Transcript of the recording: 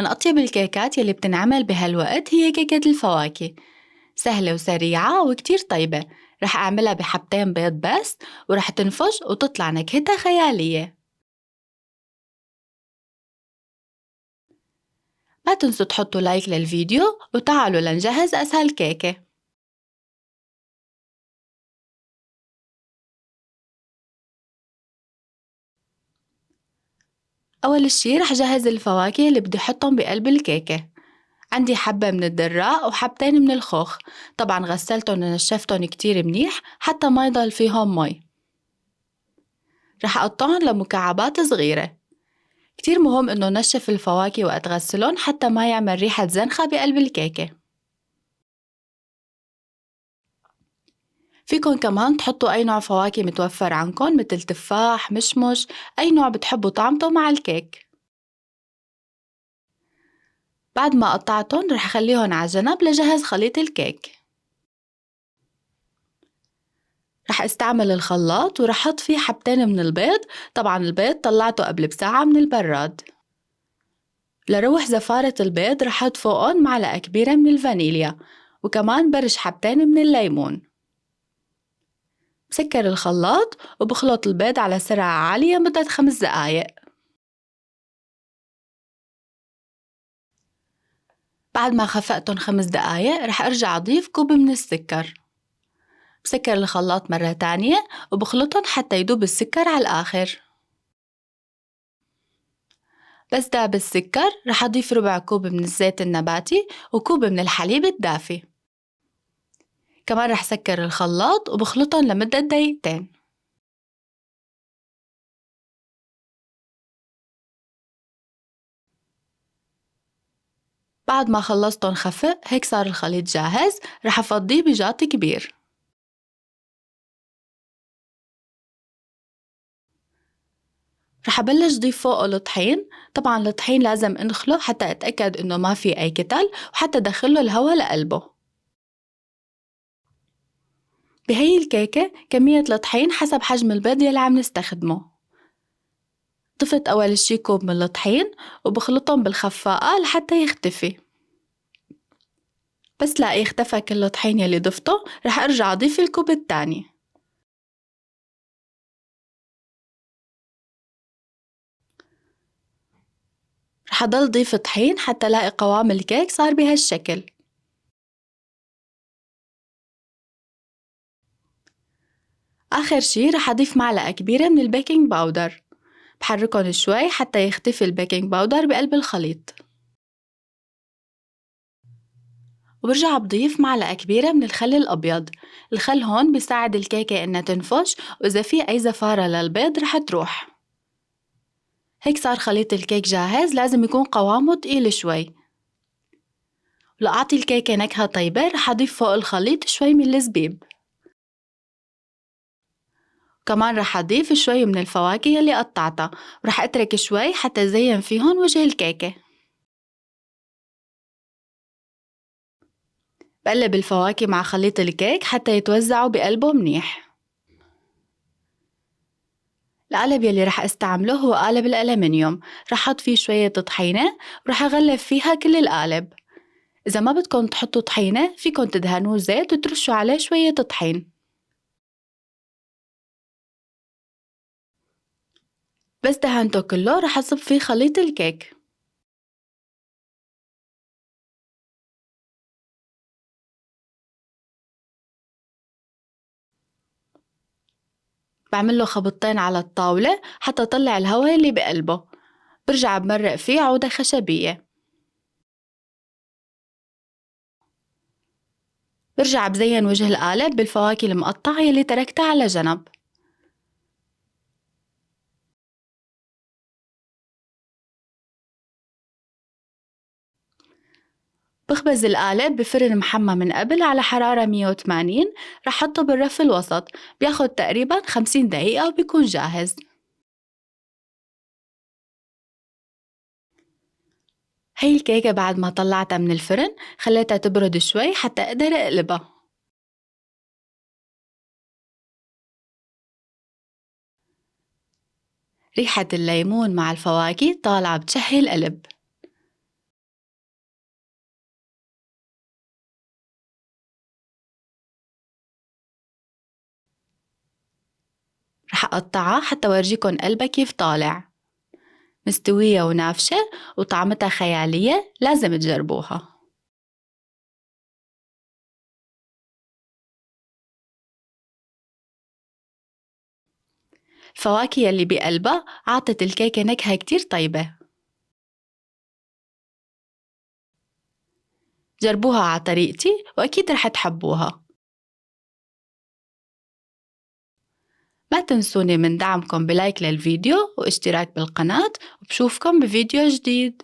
من أطيب الكيكات يلي بتنعمل بهالوقت هي كيكة الفواكه. سهلة وسريعة وكتير طيبة. رح أعملها بحبتين بيض بس، ورح تنفش وتطلع نكهتها خيالية. ما تنسوا تحطوا لايك للفيديو وتعالوا لنجهز أسهل كيكة. أول شي رح جهز الفواكه اللي بدي حطهم بقلب الكيكة. عندي حبة من الدراء وحبتين من الخوخ. طبعا غسلتهم ونشفتهم كتير منيح حتى ما يضل فيهم مي. رح أقطعهم لمكعبات صغيرة. كتير مهم إنه نشف الفواكه وقت غسلهم حتى ما يعمل ريحة زنخة بقلب الكيكة. فيكن كمان تحطوا أي نوع فواكه متوفر عندكن مثل تفاح، مشمش، أي نوع بتحبوا طعمته مع الكيك. بعد ما قطعتهم رح أخليهم على جنب لجهز خليط الكيك. رح استعمل الخلاط ورح أحط فيه حبتين من البيض. طبعا البيض طلعته قبل بساعة من البراد. لروح زفارة البيض رح أحط فوقهم معلقة كبيرة من الفانيليا، وكمان برش حبتين من الليمون. بسكر الخلاط وبخلط البيض على سرعة عالية مدة 5 دقايق. بعد ما خفقتن 5 دقايق رح أرجع أضيف كوب من السكر. بسكر الخلاط مرة تانية وبخلطن حتى يدوب السكر على الآخر. بس داب السكر رح أضيف ربع كوب من الزيت النباتي وكوب من الحليب الدافي. كمان رح سكر الخلاط وبخلطن لمدة دقيقتين. بعد ما خلصتن خفق هيك صار الخليط جاهز. رح أفضيه بجاط كبير. رح أبلش ضيف فوقه الطحين. طبعا الطحين لازم انخله حتى أتأكد إنه ما في أي كتل وحتى أدخله الهواء لقلبه. بهي الكيكة كمية الطحين حسب حجم البيض يلي عم نستخدمه. ضفت أول شي كوب من الطحين وبخلطهم بالخفاقة لحتى يختفي. بس لاقي اختفى كل الطحين يلي ضفته رح أرجع أضيف الكوب التاني. رح أضل ضيف طحين حتى لاقي قوام الكيك صار بهالشكل. آخر شي رح أضيف معلقة كبيرة من البيكنج باودر. بحركن شوي حتى يختفي البيكنج باودر بقلب الخليط. وبرجع بضيف معلقة كبيرة من الخل الأبيض. الخل هون بيساعد الكيكة إنها تنفش، وإذا في أي زفارة للبيض رح تروح. هيك صار خليط الكيك جاهز. لازم يكون قوامه تقيل شوي. لأعطي الكيكة نكهة طيبة رح أضيف فوق الخليط شوي من الزبيب. كمان رح أضيف شوي من الفواكه يلي قطعتها، ورح أترك شوي حتى زين فيهن وجه الكيكة. بقلب الفواكه مع خليط الكيك حتى يتوزعوا بقلبه منيح. القالب يلي رح استعمله هو قالب الألمنيوم. رح أحط فيه شوية طحينة ورح أغلف فيها كل القالب. إذا ما بدكن تحطوا طحينة فيكن تدهنوه زيت وترشوا عليه شوية طحين. بس دهنته كله رح أصب فيه خليط الكيك. بعمله خبطتين على الطاولة حتى طلع الهواء اللي بقلبه. برجع بمرق فيه عودة خشبية. برجع بزين وجه القالب بالفواكه المقطعة يلي تركتها على جنب. بخبز القالب بفرن محمى من قبل على حرارة 180. رح حطه بالرف الوسط. بياخد تقريبا 50 دقيقة وبيكون جاهز. هي الكيكة بعد ما طلعتها من الفرن خليتها تبرد شوي حتى أقدر أقلبها. ريحة الليمون مع الفواكه طالعة بتشهي القلب. أقطعها حتى ورجيكن قلبها كيف طالع، مستوية ونافشة وطعمتها خيالية، لازم تجربوها. الفواكه يلي بقلبها عطت الكيكة نكهة كتير طيبة. جربوها على طريقتي وأكيد رح تحبوها. ما تنسوني من دعمكم بلايك للفيديو واشتراك بالقناة، وبشوفكم بفيديو جديد.